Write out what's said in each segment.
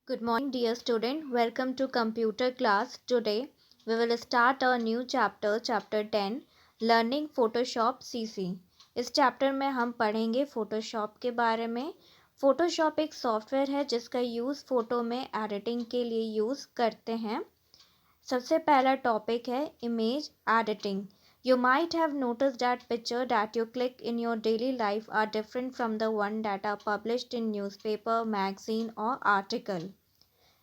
Good morning, dear student. Welcome to computer class. Today we will start a new chapter, chapter 10, Learning Photoshop CC. इस chapter में हम पढ़ेंगे Photoshop के बारे में। फोटोशॉप एक सॉफ्टवेयर है जिसका यूज़ फ़ोटो में एडिटिंग के लिए यूज़ करते हैं। सबसे पहला टॉपिक है image editing. You might have noticed that picture that you click in your daily life are different from the one that are published in newspaper, magazine or article.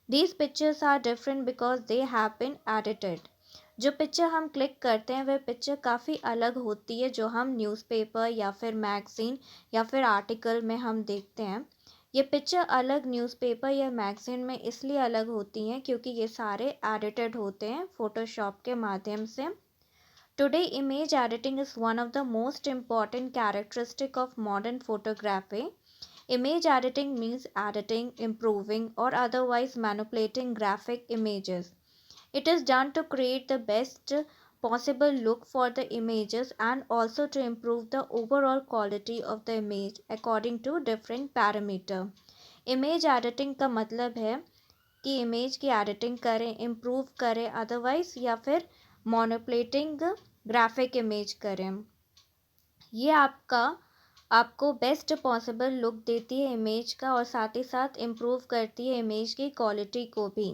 These pictures are different because they have been edited. जो picture हम click करते हैं वह picture काफ़ी अलग होती है जो हम न्यूज़पेपर या फिर मैगज़ीन या फिर आर्टिकल में हम देखते हैं। ये पिक्चर अलग न्यूज़पेपर या मैगज़ीन में इसलिए अलग होती हैं क्योंकि ये सारे एडिटेड होते हैं फ़ोटोशॉप के माध्यम से। Today, image editing is one of the most important characteristic of modern photography. Image editing means editing, improving, or otherwise manipulating graphic images. It is done to create the best possible look for the images and also to improve the overall quality of the image according to different parameter. Image editing का मतलब है कि image की editing करें, improve करें, otherwise या फिर मॉनिपुलेटिंग graphic image करें। ये आपको बेस्ट पॉसिबल लुक देती है इमेज का और साथ ही साथ इम्प्रूव करती है इमेज की क्वालिटी को भी।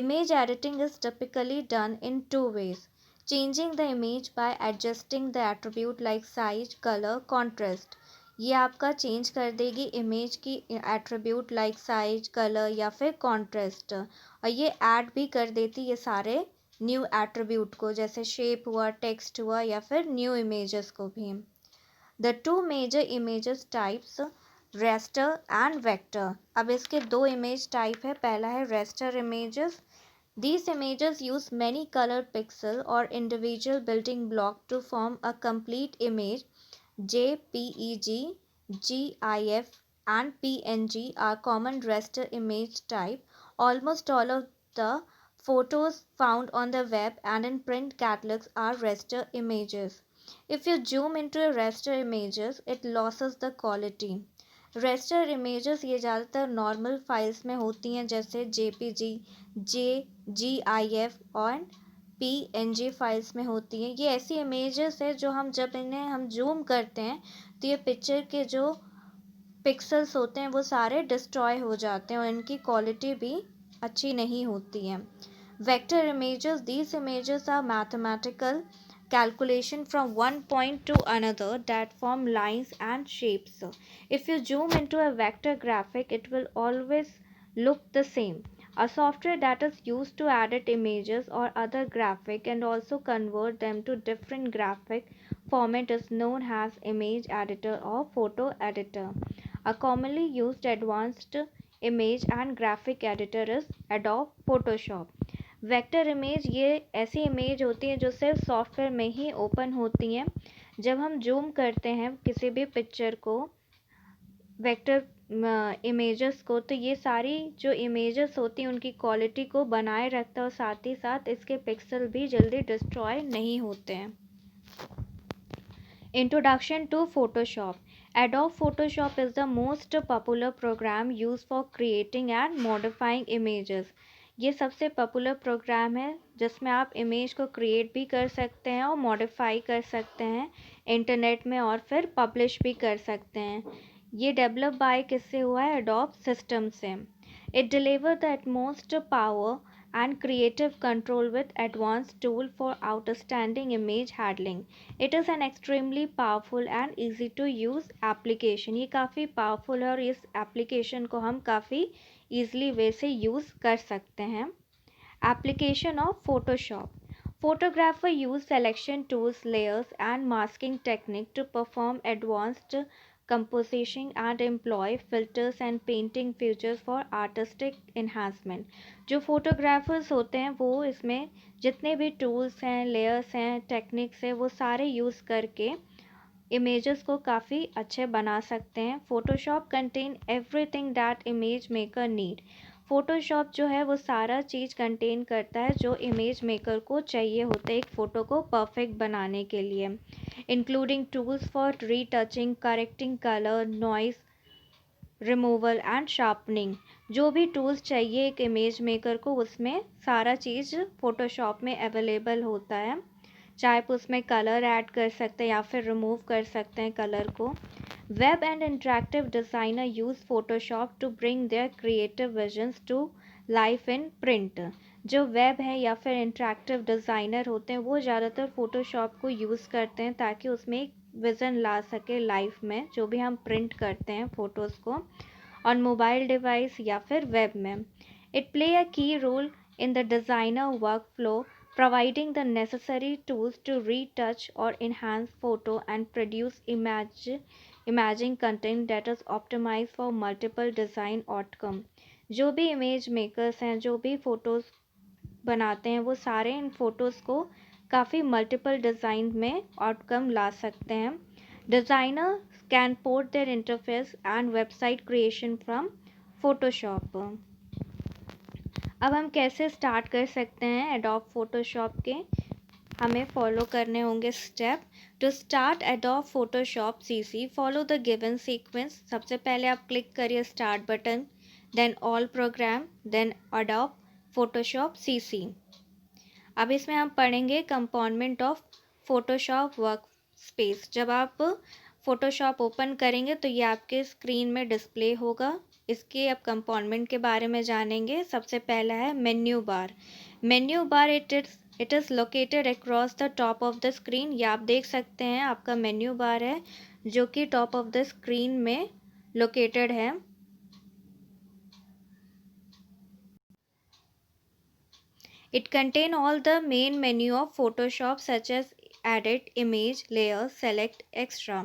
Image editing is typically done in two ways, changing the image by adjusting the attribute like size, colour, contrast. ये आपका चेंज कर देगी इमेज की एट्रीब्यूट लाइक साइज, कलर या फिर कॉन्ट्रास्ट, और ये ऐड भी कर देती ये सारे न्यू एट्रीब्यूट को, जैसे शेप हुआ, टेक्स्ट हुआ या फिर न्यू इमेजेस को भी। The two major images types, raster and vector. अब इसके दो इमेज टाइप है। पहला है raster images. These images use many colored pixel or individual building block to form a complete image. JPEG, GIF and PNG are common raster image type. Almost all of the photos found on the web and in print catalogs are raster images. If you zoom into a raster images, it loses the quality. Raster images ये ज़्यादातर normal files में होती हैं जैसे JPG, GIF और PNG files में होती हैं। ये ऐसी इमेजेस है जो जब इन्हें हम जूम करते हैं तो ये पिक्चर के जो पिक्सल्स होते हैं वो सारे डिस्ट्रॉय हो जाते हैं और इनकी क्वालिटी भी अच्छी नहीं होती है। Vector images, these images are mathematical calculation from one point to another that form lines and shapes. If you zoom into a vector graphic, it will always look the same. A software that is used to edit images or other graphic and also convert them to different graphic format is known as image editor or photo editor. A commonly used advanced image and graphic editor is Adobe Photoshop. Vector image ये ऐसी image होती हैं जो सिर्फ software में ही open होती हैं। जब हम जूम करते हैं किसी भी पिक्चर को, वेक्टर इमेजेस को, तो ये सारी जो इमेजेस होती हैं उनकी क्वालिटी को बनाए रखता है और साथ ही साथ इसके पिक्सल भी जल्दी डिस्ट्रॉय नहीं होते हैं। Introduction to Photoshop. Adobe Photoshop is the most popular program used for creating and modifying images. ये सबसे पॉपुलर प्रोग्राम है जिसमें आप इमेज को क्रिएट भी कर सकते हैं और मॉडिफाई कर सकते हैं इंटरनेट में और फिर पब्लिश भी कर सकते हैं। ये डेवलप बाय किससे हुआ है? एडोब सिस्टम से। It deliver the utmost power and creative control with advanced tool for outstanding image handling. It is an extremely powerful and easy to use application. ये काफ़ी powerful है और इस application को हम काफ़ी easily वे से use कर सकते हैं। Application of Photoshop. Photographer use selection tools, layers and masking technique to perform advanced composition and employ filters and painting features for artistic enhancement. जो photographers होते हैं वो इसमें जितने भी tools हैं, layers हैं, techniques हैं, वो सारे use करके images को काफ़ी अच्छे बना सकते हैं। Photoshop contain everything that image maker need. Photoshop जो है वो सारा चीज़ कंटेन करता है जो इमेज मेकर को चाहिए होता है एक फ़ोटो को परफेक्ट बनाने के लिए, including tools for retouching, correcting colour, noise, removal and sharpening. जो भी टूल्स चाहिए एक इमेज मेकर को, उसमें सारा चीज़ फ़ोटोशॉप में अवेलेबल होता है। चाहे आप उसमें कलर ऐड कर सकते हैं या फिर रिमूव कर सकते हैं कलर को। Web and interactive designer use Photoshop to bring their creative visions to life in print. जो वेब है या फिर इंटरेक्टिव डिज़ाइनर होते हैं वो ज़्यादातर फ़ोटोशॉप को यूज़ करते हैं ताकि उसमें एक विज़न ला सके लाइफ में, जो भी हम प्रिंट करते हैं फ़ोटोज़ को ऑन मोबाइल डिवाइस या फिर वेब में। It play a key role in the designer work flow, providing the necessary tools to retouch or enhance photo and produce imaging content that is optimized for multiple design outcome। जो भी image makers हैं, जो भी photos बनाते हैं, वो सारे इन photos को काफ़ी मल्टीपल डिज़ाइन में आउटकम ला सकते हैं। Designer can port their interface and website creation from Photoshop. अब हम कैसे स्टार्ट कर सकते हैं एडोब फोटोशॉप के, हमें फॉलो करने होंगे step. To start Adobe Photoshop CC follow the given sequence. सबसे पहले आप क्लिक करिए start button, then all program, then Adobe Photoshop CC. अब इसमें हम पढ़ेंगे component of Photoshop work space. जब आप फोटोशॉप ओपन करेंगे तो ये आपके स्क्रीन में डिस्प्ले होगा। इसके अब कंपोनेंट के बारे में जानेंगे। सबसे पहला है menu bar. Menu bar it is located across the top of the screen. ये आप देख सकते हैं आपका मेन्यू बार है जो कि टॉप ऑफ द स्क्रीन में लोकेटेड है। It contain all the main menu of Photoshop such as edit, image, layer, select, extra।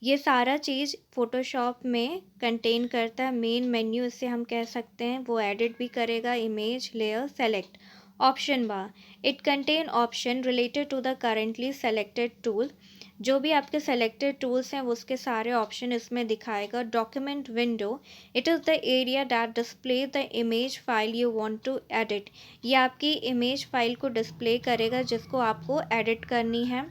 ये सारा चीज़ फ़ोटोशॉप में कंटेन करता है। मेन मेन्यू इसे हम कह सकते हैं, वो एडिट भी करेगा image, layer, select. Option bar it contain option related to the currently selected tool. जो भी आपके सेलेक्टेड टूल्स हैं वो उसके सारे ऑप्शन इसमें दिखाएगा। Document window it is the area that display the image file you want to edit. ये आपकी इमेज फाइल को डिस्प्ले करेगा जिसको आपको एडिट करनी है।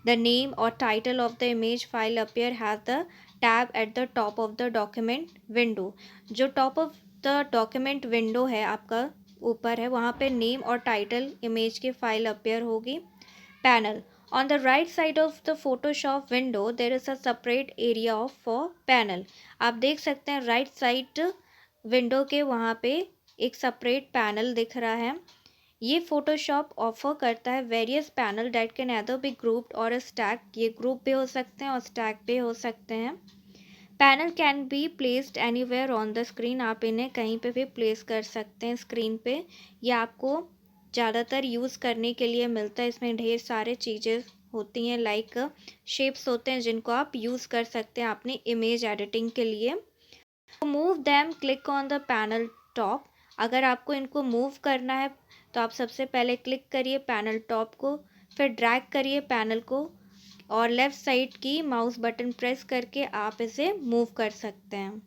द नेम और title of the image file appear has the tab at the top of the document window. जो top of the document window है आपका ऊपर है, वहाँ पे नेम और टाइटल इमेज की फाइल अपीयर होगी। Panel on the right side of the Photoshop window there is a separate area of for panel। आप देख सकते हैं राइट साइड विंडो के वहाँ पे एक सेपरेट पैनल दिख रहा है। ये फोटोशॉप ऑफर करता है various panel date can either be grouped और स्टैक। ये ग्रुप भी हो सकते हैं और स्टैक भी हो सकते हैं। Panel can be placed anywhere on the screen. आप इन्हें कहीं पे भी प्लेस कर सकते हैं स्क्रीन पे। ये आपको ज़्यादातर यूज़ करने के लिए मिलता है। इसमें ढेर सारे चीज़ें होती हैं, लाइक शेप्स होते हैं जिनको आप यूज़ कर सकते हैं अपनी इमेज एडिटिंग के लिए। Move them click on the panel top. अगर आपको इनको मूव करना है तो आप सबसे पहले क्लिक करिए पैनल टॉप को, फिर ड्रैग करिए पैनल को और लेफ़्ट साइड की माउस बटन प्रेस करके आप इसे मूव कर सकते हैं।